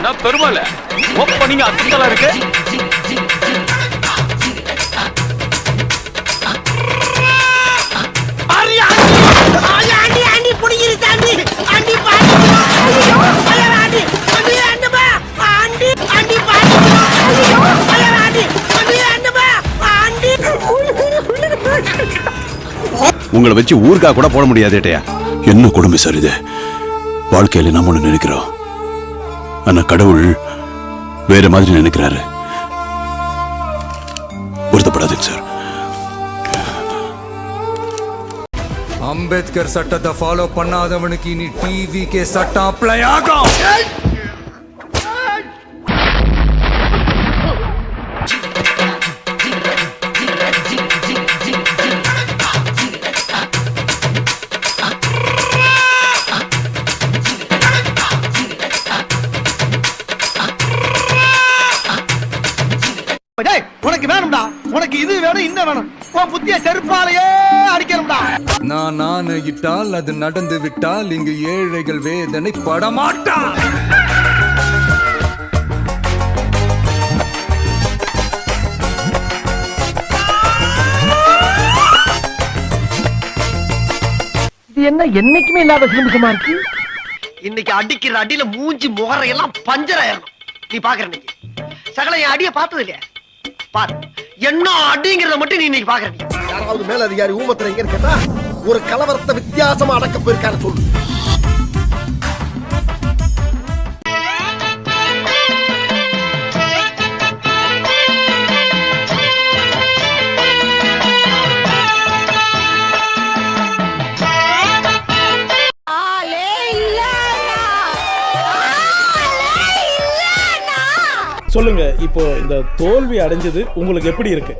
நான் பெருமாள் ஓப்பனிங் அத்தலா இருக்கு. உங்களை வச்சு ஊருக்கா கூட போட முடியாதேட்டையா. என்ன கொடுமை சார் இது. வாழ்க்கையில நம்ம ஒண்ணு நினைக்கிறோம், ஆனா கடவுள் வேற மாதிரி நினைக்கிறாரு. வருத்தப்படாதுங்க சார். அம்பேத்கர் சட்டத்தை ஃபாலோ பண்ணாதவனுக்கு இனி டிவிகே சட்டம் அப்ளை ஆகும். உனக்கு வேணும்டா, உனக்கு இது வேணும் இந்த வேணும், உன் புத்திய செருப்பாலேயே அடிக்கணும்டா. நான் ஆணையிட்டால் அது நடந்து விட்டால் இங்கு ஏழைகள் வேதனை படமாட்டான். இது என்ன என்னைக்குமே இல்லாத சிலிமிசமா இருக்கு. இன்னைக்கு அடிக்கிற அடியில மூஞ்சி முகரையெல்லாம் பஞ்சர் ஆயிரணும். நீ பாக்குற இன்னைக்கு சகல என் அடிய பார்த்தது இல்லையா? பாரு என்ன அடிங்கிறத மட்டும் நீ இன்னைக்கு பாக்குற. யாராவது மேல அதிகாரி ஊமத்துல எங்க கேட்டா ஒரு கலவரத்தை வித்தியாசமா அடக்க போயிருக்காரு சொல்லு. சொல்லுங்க, இப்போ இந்த தோல்வி அடைஞ்சது உங்களுக்கு எப்படி இருக்கு?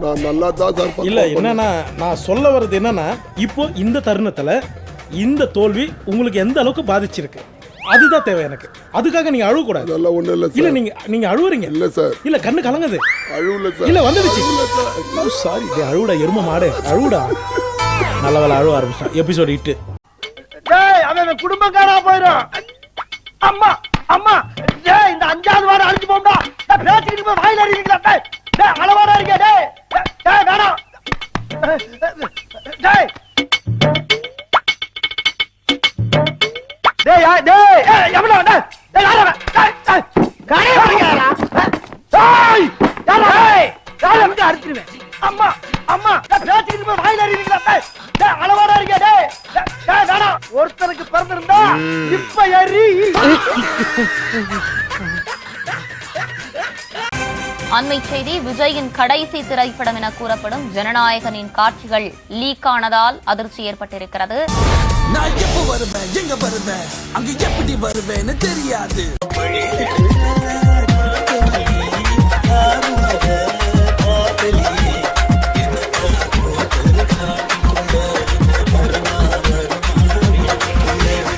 நான் நல்லா தான் இல்ல, என்னன்னா நான் சொல்ல வர்றது என்னன்னா, இப்போ இந்த தருணத்துல இந்த தோல்வி உங்களுக்கு எந்த அளவுக்கு பாதிச்சிருக்கு அதுதான் தேவை எனக்கு. அதுக்காக நீங்க அழுவ கூடாது. அதெல்லாம் ஒண்ணு இல்ல. இல்ல நீங்க அழுவுறீங்க. இல்ல சார், இல்ல கண்ணு கலங்குது. அழுவல சார். இல்ல வந்துடுச்சு. சாரி, அழுவுடா எரும மாடு, அழுவுடா. நல்ல வேலை அழுவ ஆரம்பிச்சான். எபிசோட் 8. டேய் அவன் குடும்பக்காரா போயிடும். அம்மா அம்மா டேய் இந்த அஞ்சாவது வாரம் அழிஞ்சு போடா. டேய் பேசிக்கிட்டு போய் வாயில அடிக்கிறீங்களா? டேய் டேய் அளவாடா இருக்கே. டேய் டேய் வேணாம். டேய் டேய் டேய் எவனோ டேய் டேய் யாரா? டேய் காணே வரீங்களா? டேய் யாரா? டேய் வந்து அடிச்சிடுவேன். அம்மா அம்மா டேய் பேசிக்கிட்டு போய் வாயில அடிக்கிறீங்களா? டேய் டேய் அளவாடா இருக்கே. டேய் டேய் வேணாம். ஒருத்தருக்கு பிறந்திருந்தா இப்ப ஏறி. அண்மை செய்தி. விஜயின் கடைசி திரைப்படம் என கூறப்படும் ஜனநாயகனின் காட்சிகள் லீக் ஆனதால் அதிர்ச்சி ஏற்பட்டிருக்கிறது. நான் எப்ப வருவேன், எங்க வருவேன், அங்க எப்படி வருவேன்னு தெரியாது.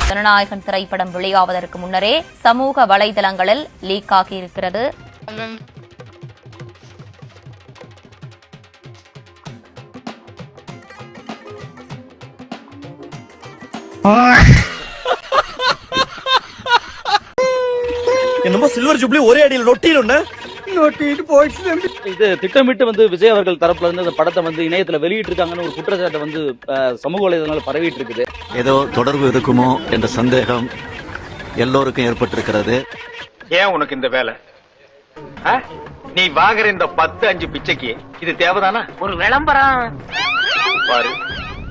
ஜனநாயகன் திரைப்படம் வெளியாவதற்கு முன்னரே சமூக வலைதளங்களில் லீக் ஆகியிருக்கிறது. என்னமோ சில்வர் ஜூப்ளி ஒரே அடியில் நொட்டிட்டு போயிடுச்சு. இது திட்டமிட்டு விஜய் அவர்கள் தரப்புல இருந்து அந்த படத்தை இணையத்துல வெளியிட்டு இருக்காங்கன்னு ஒரு குற்றச்சாட்டு சமூக வலைதளங்கள் பரவிட்டு இருக்குது. ஏதோ தொடர்பு இருக்குமோ என்ற சந்தேகம் எல்லோருக்கும் ஏற்பட்டிருக்கிறது. ஏன் உனக்கு இந்த வேலை? நீ வாங்குற இந்த 10-5 பிச்சைக்கு இது தேவைதானா? ஒரு விளம்பரம் பாரு,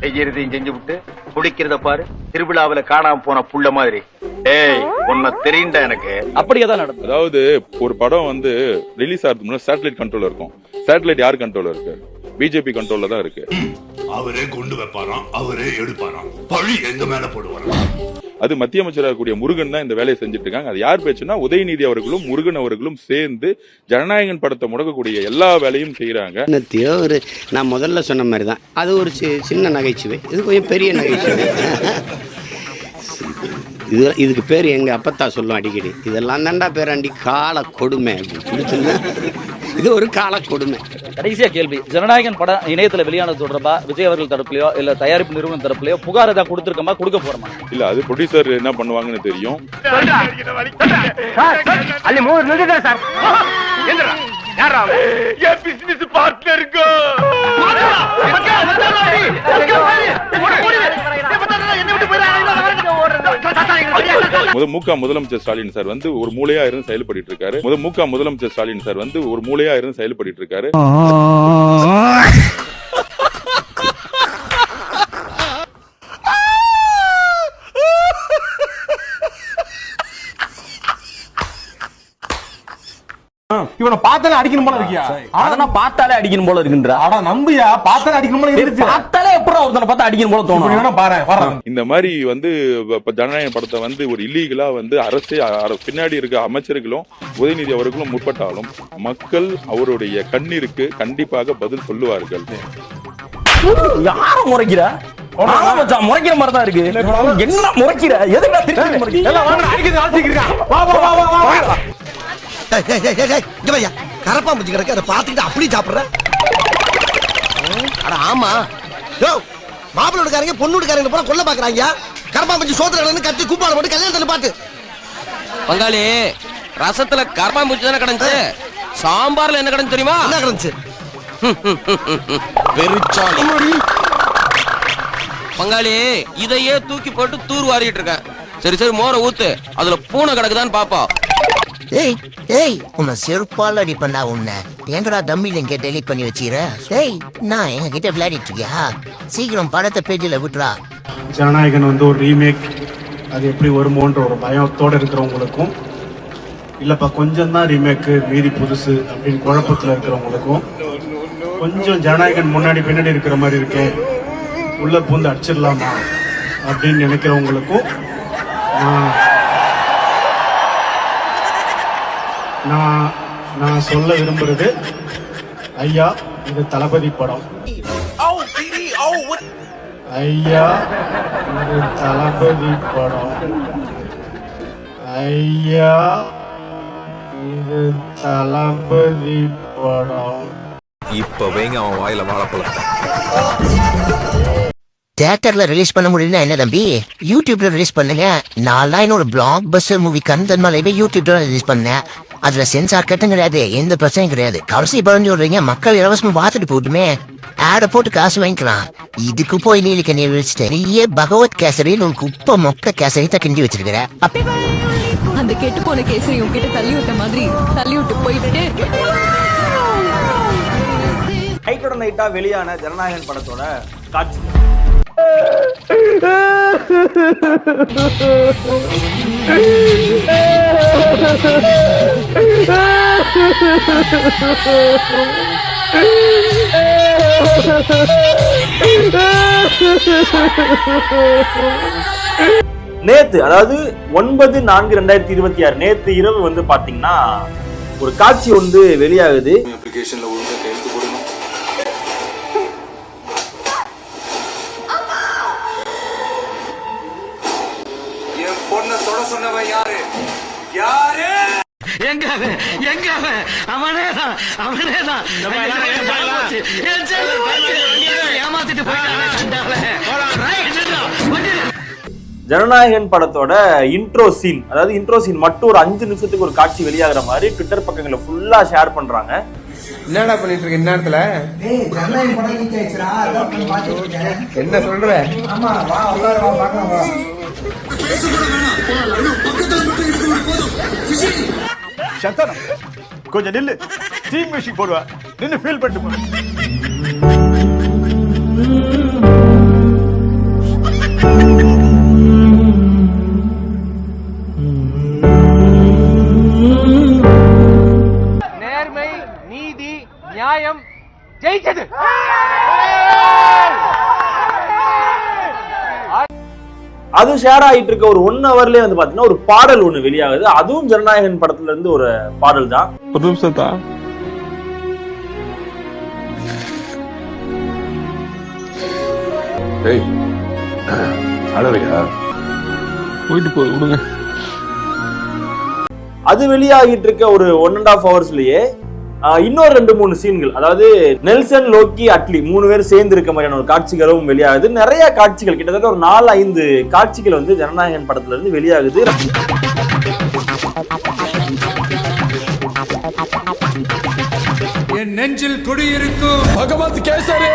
செய்யறதையும் செஞ்சு விட்டு குடிக்கிறத பாரு. திருவிழாவில காணாம போன புள்ள மாதிரி. ஏய் உன்னை தெரியுண்டா எனக்கு. அப்படியே தான் நடக்கும். அதாவது ஒரு படம் ரிலீஸ் ஆகிறதுக்கு முன்னாடி சேட்டலைட் கண்ட்ரோல் இருக்கும். சேட்டலைட் யார் கண்ட்ரோல் இருக்கு? பிஜேபி கண்ட்ரோல்ல தான் இருக்கு. அவரே கொண்டு வைப்பாராம், அவரே எடுப்பாராம், பழி எங்க மேல போடுவாராம். அது மத்திய அமைச்சராக கூடிய முருகன் தான் இந்த வேலையை செஞ்சுட்டு இருக்காங்க. அது யார் பேச்சுன்னா உதயநிதி அவர்களும் முருகன் அவர்களும் சேர்ந்து ஜனநாயகன் படத்தை முடக்கக்கூடிய எல்லா வேலையும் செய்யறாங்க. நான் முதல்ல சொன்ன மாதிரி தான் அது ஒரு சின்ன நகைச்சுவை, இது கொஞ்சம் பெரிய நகைச்சுவை. இதுக்கு பேர் எங்க அப்பத்தா சொல்லும் அடிக்கடி, இதெல்லாம் தாண்டா பேராண்டி கால கொடுமை அப்படின்னு. இது ஒரு கால கொடுமை. கடைசியா கேள்வி, ஜனநாயகன் படம் இணையத்துல வெளியானது தொடர்பா விஜய் அவர்கள் தரப்புலயோ இல்ல தயாரிப்பு நிறுவனம் தரப்புலயோ புகார் ஏதாவது கொடுத்திருக்கோமா, கொடுக்க போறோமா? இல்ல, அது ப்ரொடியூசர் என்ன பண்ணுவாங்கன்னு தெரியும். முதலமைச்சர் ஸ்டாலின் சார் வந்து ஒரு மூளையா இருந்து செயல்பட்டு இருக்காரு. முதலமைச்சர் ஸ்டாலின் சார் வந்து ஒரு மூளையா இருந்து செயல்பட்டு இருக்காரு. இவனை பார்த்தாலே அடிக்கணும் போல இருக்கியா? அதெல்லாம் பார்த்தாலே அடிக்கணும் போல இருக்குன்ற. அட நம்பியா, பார்த்தாலே அடிக்கணும் போல இருக்கு. பார்த்தாலே எப்பறம் ஒருத்தனை பார்த்தா அடிக்கணும் போல தோணும். பாரு, இந்த மாதிரி வந்து ஜனநாயக படத்தை வந்து ஒரு இல்லீகலா வந்து அரசே பின்னாடி இருக்க அமைச்சர்களும் உதயநிதி அவர்களும் முற்பட்டாலும் மக்கள் அவருடைய கண்ணீருக்கு கண்டிப்பாக பதில் சொல்லுவார்கள். யார முறைக்கிற? முறைக்கிற மாதிரி தான் இருக்கு. என்ன முறைக்கிற? எதுக்கு திருப்பி முறைக்கிற? கரப்பா முடிச்சு கிடக்கு, அதை பார்த்துக்கிட்டு அப்படி சாப்பிடுற. ஆமா, மாப்பிள்ளோடுக்காரங்க பொண்ணுக்காரங்க போல கொல்ல பாக்குறாங்க. கரப்பா முடிச்சு சோத்திர கட்டி கூப்பாடு போட்டு கல்யாணத்துல பாட்டு. பங்காளி, ரசத்துல கரப்பாம்பூச்சி தானே கிடந்துச்சு, சாம்பார்ல என்ன கிடந்து தெரியுமா? என்ன கிடந்துச்சு? பெருச்சாளி. பங்காளி, இதையே தூக்கி போட்டு தூர் வாரிட்டு இருக்கேன். சரி சரி, மோரை ஊத்து, அதுல பூனை கிடக்குதான்னு பாப்போம். ஏய் ஏய், உன்னை செருப்பால் அடிப்பண்ணா. உன்னை எங்கடா தம்பியில் இங்கே டெலிட் பண்ணி வச்சுக்கிற? ஏய், நான் எங்க கிட்ட விளையாடிட்டு இருக்கியா? சீக்கிரம் படத்தை பேஜில் விட்டுறா. ஜனநாயகன் வந்து ஒரு ரீமேக், அது எப்படி வருமோன்ற ஒரு பயத்தோட இருக்கிறவங்களுக்கும், இல்லப்பா கொஞ்சம் தான் ரீமேக்கு மீதி புதுசு அப்படின்னு குழப்பத்தில் இருக்கிறவங்களுக்கும், கொஞ்சம் ஜனநாயகன் முன்னாடி பின்னாடி இருக்கிற மாதிரி இருக்கேன், உள்ள பூந்து அடிச்சிடலாமா அப்படின்னு நினைக்கிறவங்களுக்கும் நான் சொல்ல விரும்புறது, ஐயா இது தளபதி படம். ஐயா இது தளபதி படம். ஐயா இது தளபதி படம். இப்ப வைங்க அவன் வாயில வாழைப்பழம். தியேட்டர்ல ரிலீஸ் பண்ண முடியல என்ன தம்பி, யூடியூப்ல ரிலீஸ் பண்ணுங்க. நான் இன்னொரு பிளாக் பஸ்டர் மூவி கந்தன்மலையில யூடியூப்ல ரிலீஸ் பண்ணேன். அதுல சென்சார் கட்டும் கிடையாது, எந்த பிரச்சனையும் கிடையாது. கடைசி பறந்து விடுறீங்க, மக்கள் இலவசமா பார்த்துட்டு போட்டுமே, ஆட போட்டு காசு வாங்கிக்கலாம். இதுக்கு போய் நீலிக்க நீ வச்சுட்டு நீயே பகவத் கேசரின்னு ஒரு குப்பை மொக்க கேசரி தான் கிண்டி வச்சிருக்கிற. அந்த கெட்டு போன கேசரி உங்ககிட்ட தள்ளி விட்ட மாதிரி தள்ளி விட்டு போயிட்டே இருக்கு. நைட்டோட நைட்டா வெளியான ஜனநாயகன் படத்தோட காட்சி நேத்து, அதாவது 9/4/2026 நேத்து இரவு வந்து பாத்தீங்கன்னா ஒரு காட்சி வந்து வெளியாகுது. அப்ளிகேஷன்ல ஒழுங்கா கையெழுத்து போடணும். என் பொண்ணை தொட சொன்னவன் யாரு? யாரு? எங்க அவனேதான் ஏமாத்திட்டு ஜனநாயகன் படத்தோட இன்ட்ரோ சீன், அதாவது இன்ட்ரோ சீன் மட்டும் ஒரு 5 நிமிஷத்துக்கு ஒரு காட்சி வெளியாகிற மாதிரி ட்விட்டர் பக்கங்களை ஃபுல்லா ஷேர் பண்றாங்க. என்னடா பண்ணிட்டு இருக்க இந்நேரத்துல? என்ன சொல்ற? சந்தனம் கொஞ்சம் நில்லு, டீம் மியூசிக் போடுவா, நின்னு ஃபீல் பண்ணிட்டு போ. நேர்மை, நீதி, நியாயம் ஜெயிச்சது. அது ஷேர் ஆகிட்டு இருக்க ஒரு 1 ஹவர்லயே வந்து பாத்தீங்கன்னா ஒரு பாடல் ஒண்ணு வெளியாகுது. அதுவும் ஜனநாயகன் படத்துல இருந்து ஒரு பாடல் தான். ஒரு நிமிஷம் தான். போயிட்டு போ விடுங்க. அது வெளியாகிட்டு இருக்க ஒரு 1.5 ஹவர்ஸ்லயே இன்னொரு 2-3 சீன்கள், அதாவது நெல்சன், லோக்கி, அட்லி 3 பேர் சேர்ந்து இருக்க மாதிரியான ஒரு காட்சிகளும் வெளியாகுது. நிறைய காட்சிகள், கிட்டத்தட்ட ஒரு 4-5 காட்சிகள் வந்து ஜனநாயகன் படத்துல இருந்து வெளியாகுது. என் நெஞ்சில் குடியிருக்கும் பகவத் கேசரி.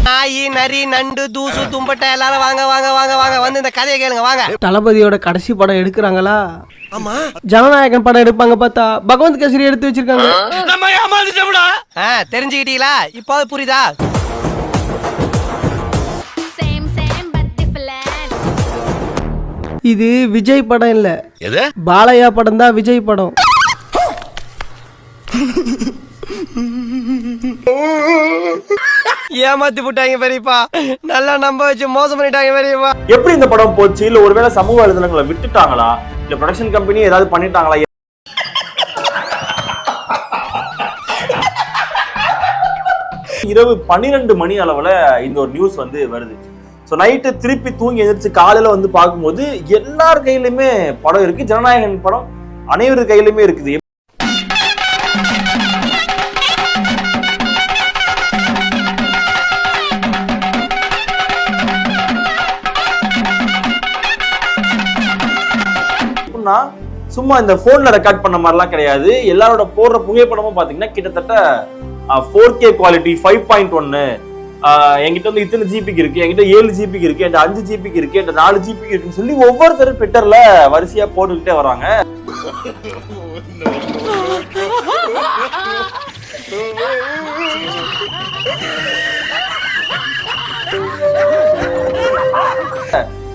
நாய், நரி, நண்டு, தூசு, தும்பட்டை எல்லாரும் வாங்க வாங்க வாங்க வாங்க வந்து இந்த கதையை கேளுங்க வாங்க. தளபதியோட கடைசி படம் எடுக்கிறாங்களா? ஆமா. ஜனநாயகன் படம் எடுப்பாங்க பார்த்தா பகவந்த் கேசரி எடுத்து வச்சிருக்காங்க. நம்ம ஏமாந்துட்டோம்டா. தெரிஞ்சுக்கிட்டீங்களா? இப்போ புரியுதா? இது விஜய் படம் இல்ல, எது? பாலையா படம் தான் விஜய் படம். ஏமாத்தி போட்டாங்க பெரியப்பா, நல்லா நம்ப வச்சு மோசம் பண்ணிட்டாங்க பெரியப்பா. எப்படி இந்த படம் போச்சு? இல்ல ஒருவேளை சமூக வலைதளங்களை விட்டுட்டாங்களா, இல்ல ப்ரொடக்ஷன் கம்பெனி ஏதாவது பண்ணிட்டாங்களா? இரவு 12 மணி அளவுல இந்த ஒரு நியூஸ் வந்து வருது. ஸோ நைட்டு திருப்பி தூங்கி எந்திரிச்சு காலையில வந்து பார்க்கும்போது எல்லார் கையிலுமே படம் இருக்கு. ஜனநாயகன் படம் அனைவரு கையிலுமே இருக்குது. சும்மா இந்த போன்ல ரெக்கார்ட் பண்ண மாதிரிலாம் கிடையாது. எல்லாரோட போடுற புகைப்படமும் பாத்தீங்கன்னா கிட்டத்தட்ட 4K குவாலிட்டி 5.1. என்கிட்ட வந்து இத்தனை ஜிபிக்கு இருக்கு, என்கிட்ட 7 ஜிபிக்கு இருக்கு, என்கிட்ட 5 ஜிபிக்கு இருக்கு, என்கிட்ட 4 ஜிபிக்கு இருக்குன்னு சொல்லி ஒவ்வொருத்தரும் ட்விட்டர்ல வரிசையா போட்டுக்கிட்டே வராங்க.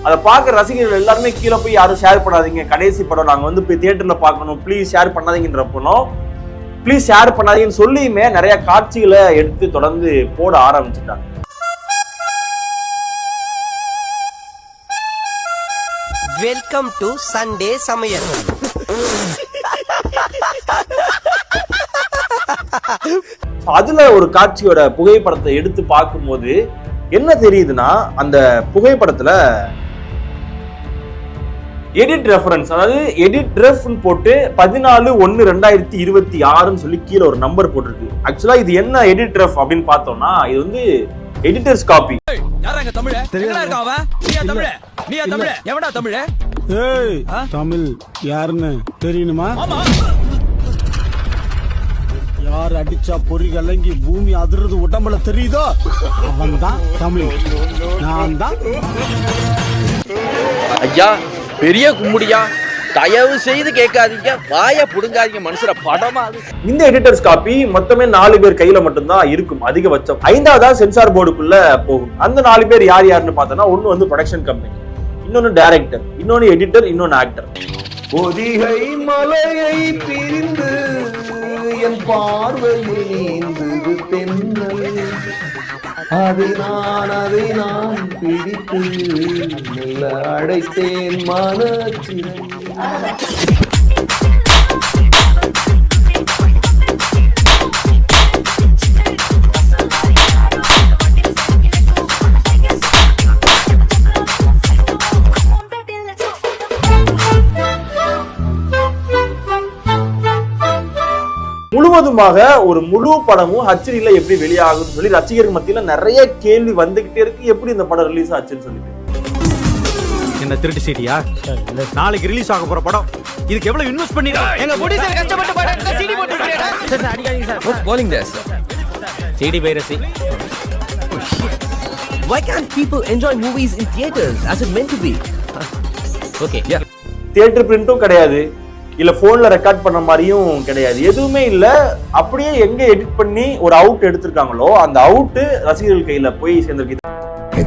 அதை பார்க்க ரசிகர்கள் எல்லாருமே கீழே போய் யாரும் ஷேர் பண்ணாதீங்க, கடைசி படம் நாங்க வந்து போய் தியேட்டர்ல பார்க்கணும், ப்ளீஸ் ஷேர் பண்ணாதீங்கன்றப்போ ப்ளீஸ் ஷேர் பண்ணாதீங்கன்னு சொல்லியுமே நிறைய காட்சிகளை எடுத்து தொடர்ந்து போட ஆரம்பிச்சுட்டாங்க. வெல்கம் டு சண்டே சமையல். அதுல ஒரு காட்சியோட புகைப்படத்தை எடுத்து பார்க்கும்போது என்ன தெரியுதுன்னா, அந்த புகைப்படத்துல எடிட் ரெஃபரன்ஸ், அதாவது எடிட் ரெஃப்னு போட்டு 14/1/2026 சொல்லி கீழே ஒரு நம்பர் போட்டிருக்கு. ஆக்சுவலா இது என்ன எடிட் ரெஃப் அப்படின்னு பார்த்தோம்னா, இது வந்து எடிட்டர்ஸ் காப்பி. யாரங்க தமிழ்? எங்கடா இருக்க அவன்? நீயா தமிழ்? நீயா தமிழ்? எவடா தமிழ்? ஏய், தமிழ் யாருன்னு தெரியணுமா? ஆமா. யார் அடிச்சா பொறி கலங்கி பூமி அதிர்றது உடம்புல தெரியுதோ அவன் தான் தமிழ். நான் தான். ஐயா பெரிய கும்முடியா, தயவு செய்து கேட்காதீங்க, வாய புடுங்காதீங்க, மனுஷர படமா. இந்த எடிட்டர்ஸ் காப்பி மொத்தமே 4 பேர் கையில மட்டும்தான் இருக்கும், அதிகபட்சம் 5ஆவதா சென்சார் போர்டுக்குள்ள போகும். அந்த 4 பேர் யார் யாருன்னு பார்த்தோம்னா, ஒன்னு வந்து ப்ரொடக்ஷன் கம்பெனி, இன்னொன்னு டைரக்டர், இன்னொன்னு எடிட்டர், இன்னொன்னு ஆக்டர். பொதிகை மலையை பிரிந்து என் பார்வையில் நீந்தது தென்றல், அதை நான் பிடித்து மெல்ல அடைத்தேன் மனச்சிறை. முழுவதுமாக ஒரு முழு படமும் ஹச்டில எப்படி வெளியாகும்னு சொல்லி ரசிகர்கள் மத்தியில நிறைய கேள்வி வந்துகிட்டே இருக்கு. எப்படி இந்த படம் ரிலீஸ் ஆச்சுன்னு சொல்லிட்டு. என்ன திருட்டு சீட்டியா? நாளைக்கு ரிலீஸ் ஆக போற படம், இதுக்கு எவ்வளவு இன்வெஸ்ட் பண்ணிருக்கோம்? எங்க ப்ரொடியூசர் கஷ்டப்பட்டு படம் சிடி போட்டுட்டாரா? சார் அடிக்காதீங்க sir. What's calling this? CD piracy. Why can't people enjoy movies in theaters as it meant to be? Okay, yeah. Theatre பிரிண்டும் கிடையாது, இல்ல போன்ல ரெக்கார்ட் பண்ண மாதிரியும் கிடையாது, எதுவுமே இல்ல. அப்படியே எங்க எடிட் பண்ணி ஒரு அவுட் எடுத்திருக்காங்களோ அந்த அவுட் ரசிகர்கள் கையில போய் சேர்ந்திருக்கு.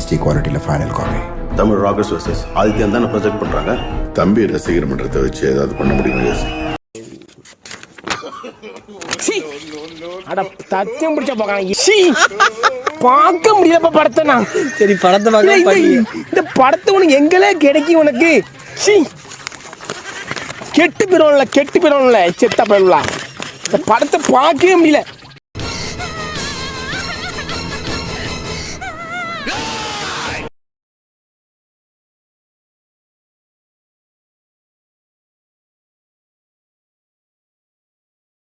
HD குவாலிட்டில final copy. Tamil rockers versus Adithyan தானே ப்ரொஜெக்ட் பண்றாங்க. தம்பி ரசிகர் மன்றத்தை வச்சு ஏதாவது பண்ண முடியுமா? அட தத்தியம் பிடிச்ச போறாங்க. பார்க்க முடியலப்பா படத்தை. நான் சரி படத்தை பார்க்க, இந்த படத்தை உனக்கு எங்களே கிடைக்கும் உனக்கு? கெட்டு போயிடும்ல செத்த போயிடலாம். இந்த படத்தை பார்க்கவே முடியல.